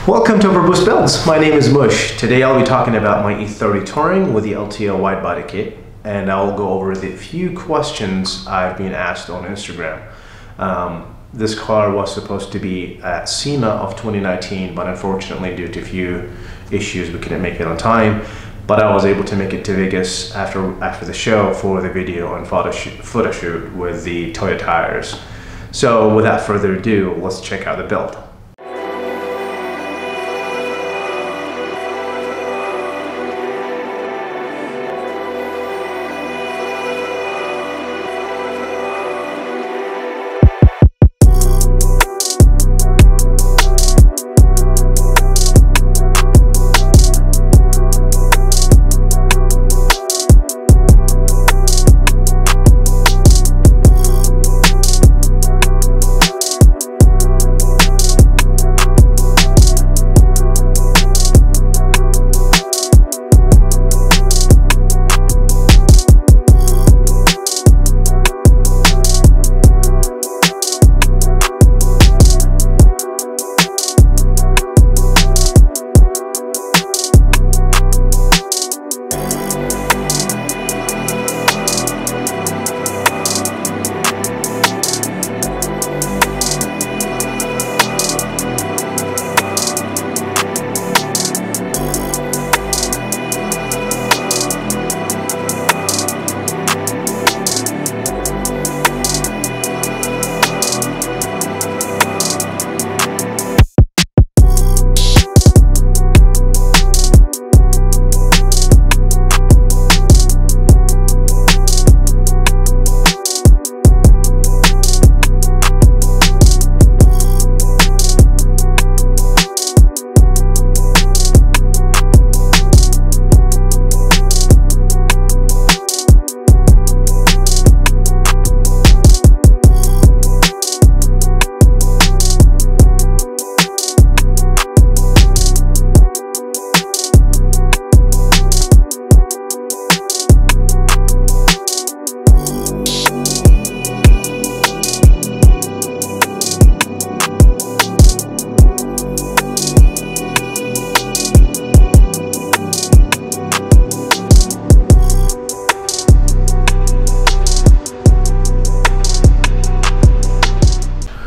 Welcome to OverBoostBuilds. My name is Mush. Today I'll be talking about my E30 Touring with the LTO Widebody kit, and I'll go over the few questions I've been asked on Instagram. This car was supposed to be at SEMA of 2019, but unfortunately due to a few issues we couldn't make it on time. But I was able to make it to Vegas after the show for the video and photo shoot with the Toyota tires. So without further ado, let's check out the build.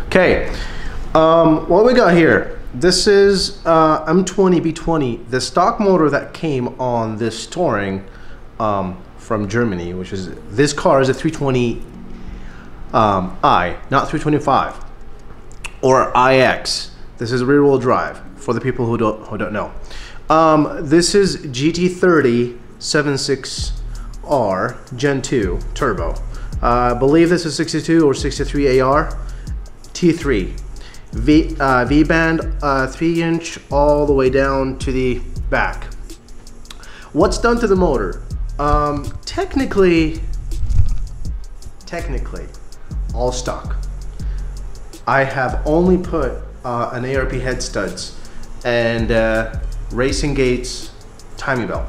Okay, what we got here, this is M20 B20, the stock motor that came on this Touring from Germany, which is, this car is a 320i, not 325, or iX. This is rear wheel drive, for the people who don't know. This is GT30 76R Gen 2 Turbo. I believe this is 62 or 63 AR. T3 V-band 3-inch all the way down to the back. What's done to the motor? Technically all stock. I have only put an ARP head studs and Racing Gates timing belt,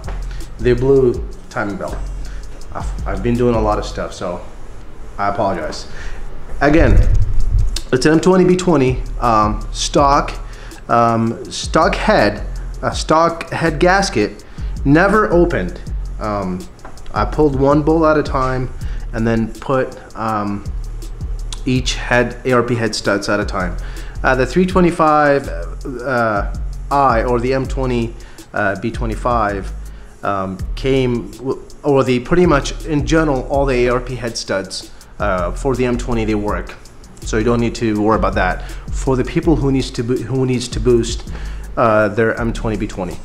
the blue timing belt. I've been doing a lot of stuff, so I apologize. Again, it's an M20 B20 stock head gasket, never opened. I pulled one bolt at a time and then put each ARP head studs at a time. The 325i or the M20 B25 came, or the pretty much in general all the ARP head studs for the M20 they work. So you don't need to worry about that. For the people who needs to boost their M20 B20.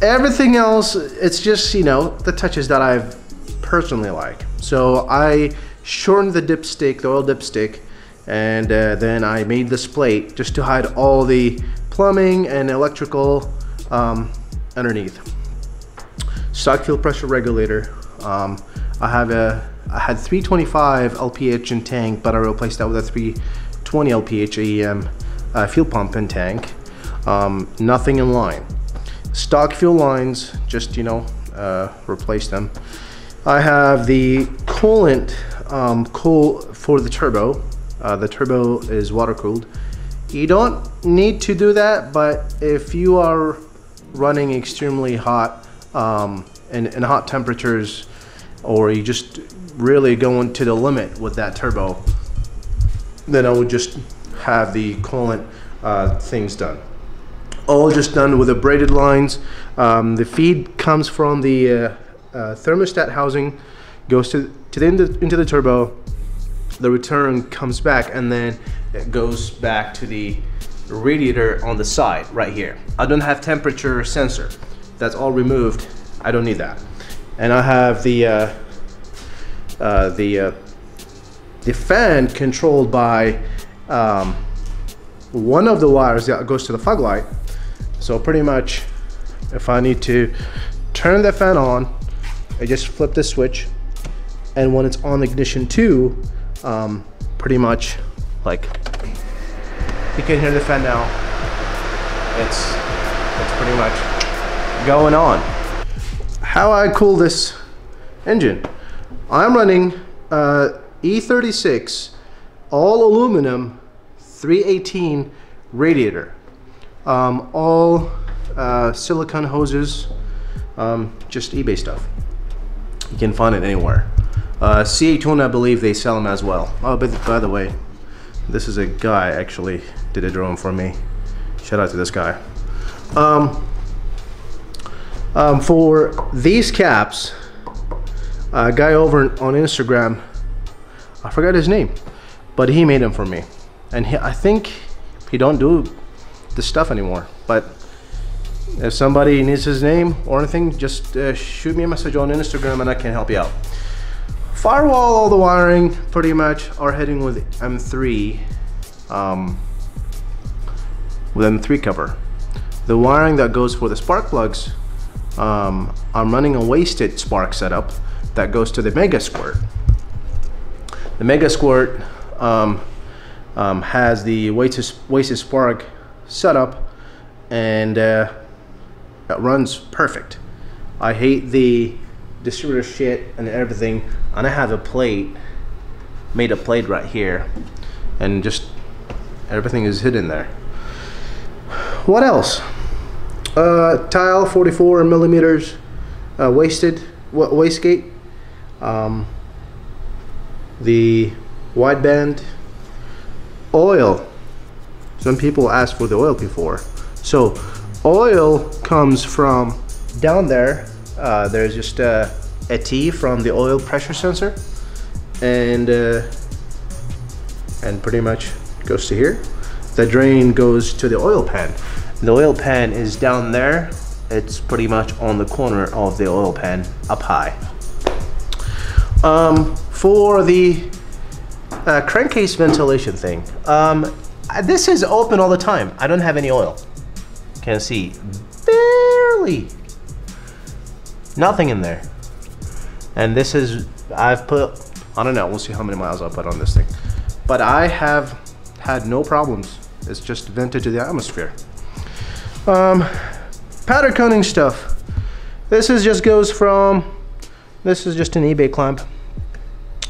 Everything else, it's just, you know, the touches that I've personally like. So I shortened the dipstick, the oil dipstick, and then I made this plate just to hide all the plumbing and electrical underneath. Stock fuel pressure regulator. I had 325 LPH in tank, but I replaced that with a 320 LPH AEM fuel pump in tank. Nothing in line. Stock fuel lines, just, you know, replace them. I have the coolant for the turbo. The turbo is water cooled. You don't need to do that, but if you are running extremely hot in hot temperatures, or you just really going to the limit with that turbo, then I would just have the coolant things done. All just done with the braided lines. The feed comes from the thermostat housing, goes into the turbo. The return comes back, and then it goes back to the radiator on the side right here. I don't have temperature sensor. That's all removed. I don't need that. And I have the fan controlled by one of the wires that goes to the fog light. So pretty much, if I need to turn the fan on, I just flip the switch, and when it's on ignition 2, pretty much, like, you can hear the fan now. It's pretty much going on. How I cool this engine? I'm running E36 all aluminum 318 radiator. All silicone hoses, just eBay stuff. You can find it anywhere. C8 I believe they sell them as well. Oh, but by the way, this is a guy actually did a drone for me. Shout out to this guy. For these caps, a guy over on Instagram, I forgot his name, but he made them for me, and I think he don't do this stuff anymore. But if somebody needs his name or anything, just shoot me a message on Instagram and I can help you out. Firewall, all the wiring pretty much are heading with M3 cover. The wiring that goes for the spark plugs, I'm running a wasted spark setup that goes to the Mega Squirt. The Mega Squirt has the wasted spark setup, and it runs perfect. I hate the distributor shit and everything, and I have a plate, made a plate right here, and just everything is hidden there. What else? Tile 44 millimeters wastegate. The wideband oil. Some people asked for the oil before. So oil comes from down there. There's just a T from the oil pressure sensor, and pretty much goes to here. The drain goes to the oil pan. The oil pan is down there. It's pretty much on the corner of the oil pan up high. For the crankcase ventilation thing, this is open all the time. I don't have any oil. Can see barely nothing in there. And this is, I've put, I don't know, we'll see how many miles I'll put on this thing, but I have had no problems. It's just vented to the atmosphere. Powder coating stuff. This is just goes from, this is just an eBay clamp.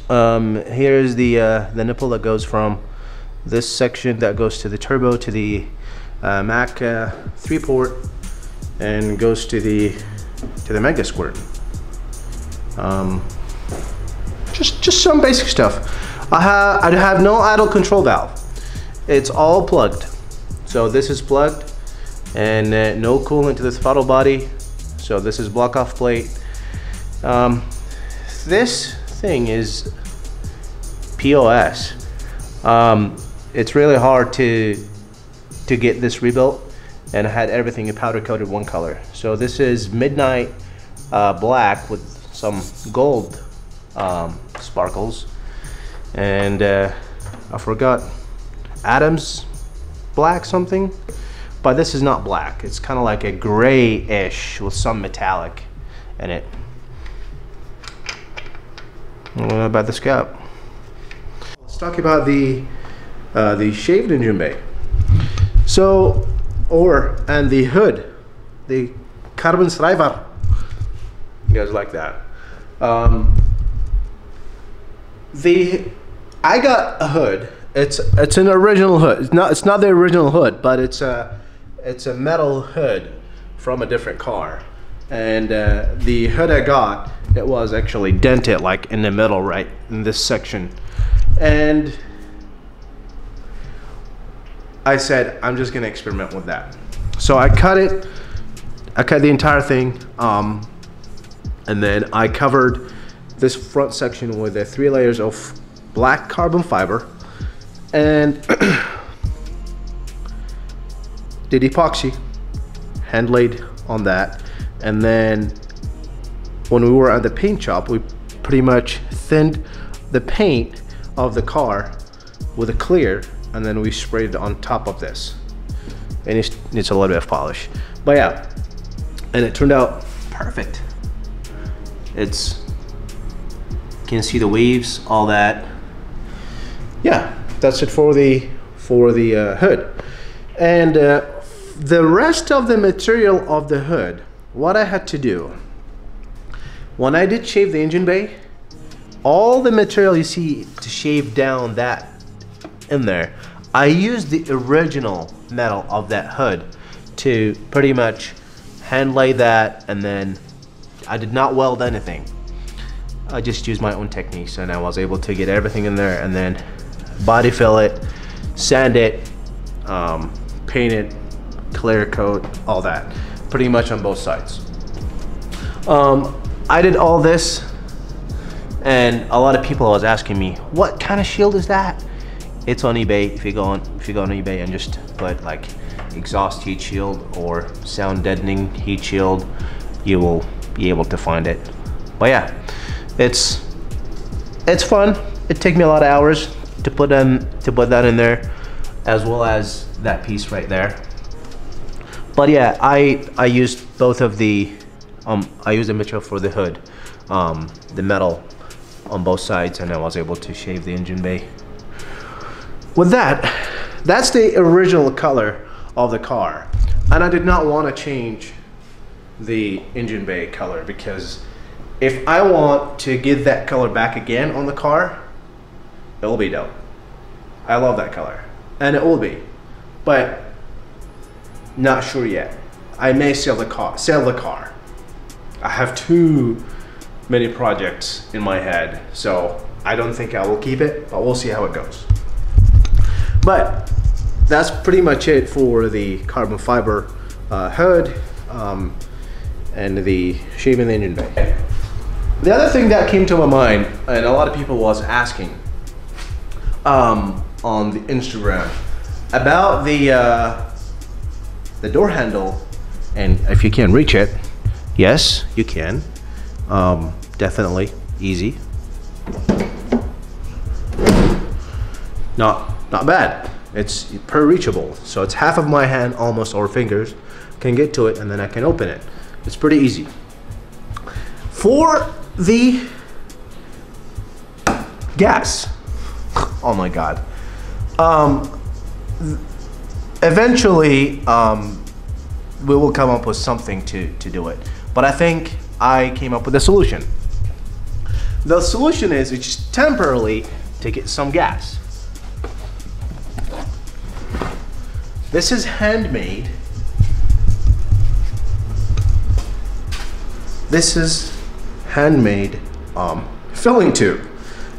Here's the nipple that goes from this section that goes to the turbo to the Mac 3 port, and goes to the Mega Squirt. Just some basic stuff. I have no idle control valve. It's all plugged. So this is plugged, and no coolant to this throttle body. So this is block off plate. This thing is POS. It's really hard to get this rebuilt, and I had everything powder coated one color. So this is midnight black with some gold sparkles, and I forgot Adam's black something, but this is not black. It's kind of like a gray-ish with some metallic in it. What about this cap? Let's talk about the shaved engine bay. So, and the hood, the carbon fiber. You guys like that? I got a hood It's an original hood. It's not the original hood, but it's a metal hood from a different car. And the hood I got, it was actually dented like in the middle, right in this section. And I said, I'm just gonna experiment with that. So I cut it. I cut the entire thing, and then I covered this front section with 3 layers of black carbon fiber and did epoxy, hand laid on that. And then when we were at the paint shop, we pretty much thinned the paint of the car with a clear, and then we sprayed it on top of this. And it needs a little bit of polish, but yeah, and it turned out perfect. You can see the waves, all that. Yeah, that's it for the hood. And the rest of the material of the hood, what I had to do, when I did shave the engine bay, all the material you see to shave down that in there, I used the original metal of that hood to pretty much hand lay that, and then I did not weld anything. I just used my own techniques, and I was able to get everything in there, and then body fill it, sand it, paint it, clear coat, all that, pretty much on both sides. I did all this, and a lot of people was asking me, what kind of shield is that? It's on eBay. If you go on eBay and just put like exhaust heat shield or sound deadening heat shield, you will be able to find it. But yeah, it's fun. It took me a lot of hours to put that in there, as well as that piece right there. But yeah, I used both of the I used the material for the hood, the metal on both sides, and I was able to shave the engine bay. With that, that's the original color of the car, and I did not want to change the engine bay color, because if I want to get that color back again on the car, it will be dope. I love that color, and it will be, but not sure yet. I may sell the car. I have too many projects in my head, so I don't think I will keep it, but we'll see how it goes. But that's pretty much it for the carbon fiber hood and the shaving the engine bay. The other thing that came to my mind, and a lot of people was asking on the Instagram about the door handle, and if you can reach it, yes, you can. Definitely easy. Not bad. It's per reachable, so it's half of my hand almost, or fingers can get to it, and then I can open it. It's pretty easy. For the gas, oh my god. Eventually we will come up with something to do it, but I think I came up with a solution. The solution is it's temporarily to get some gas. This is handmade. This is handmade filling tube.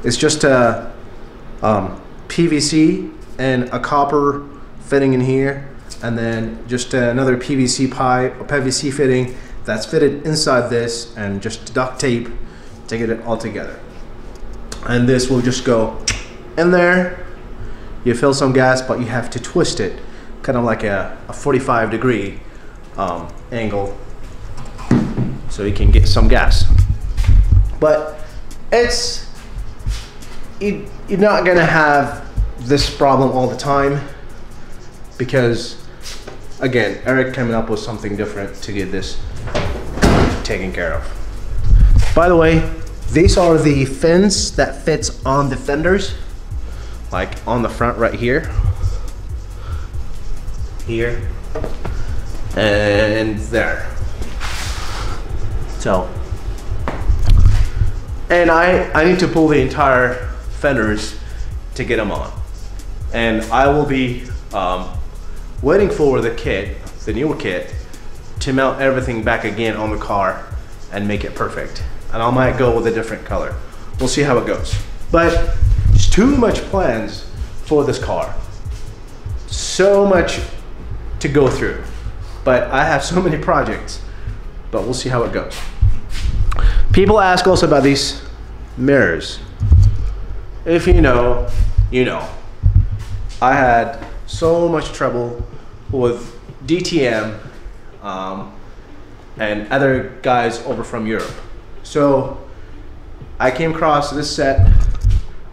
It's just a PVC and a copper fitting in here, and then just another PVC pipe, a PVC fitting that's fitted inside this, and just duct tape to get it all together. And this will just go in there. You fill some gas, but you have to twist it, kind of like a 45-degree angle, so you can get some gas. But you're not gonna have this problem all the time, because again, Eric coming up with something different to get this taken care of. By the way, these are the fins that fits on the fenders, like on the front right here, and there. So, and I need to pull the entire fenders to get them on. and I will be waiting for the kit, the newer kit, to mount everything back again on the car and make it perfect. And I might go with a different color. We'll see how it goes. But it's too much plans for this car. So much to go through. But I have so many projects, but we'll see how it goes. People ask also about these mirrors. If you know, you know. I had so much trouble with DTM and other guys over from Europe. So I came across this set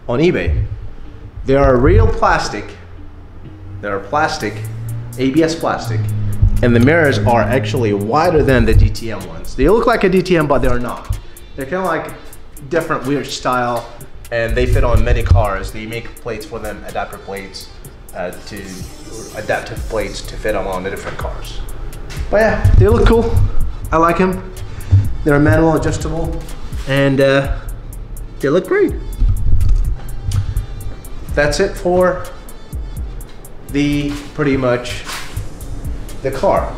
on eBay. They are real plastic. They are plastic, ABS plastic, and the mirrors are actually wider than the DTM ones. They look like a DTM, but they're not. They're kind of like different weird style, and they fit on many cars. They make plates for them, adapter plates, adaptive plates to fit them on the different cars. But yeah, they look cool. I like them. They're manual adjustable, and they look great. That's it for pretty much the car.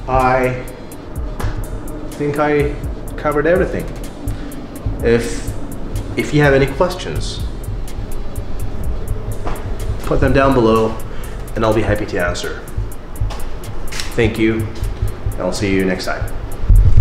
I think I covered everything. If you have any questions, put them down below and I'll be happy to answer. Thank you, and I'll see you next time.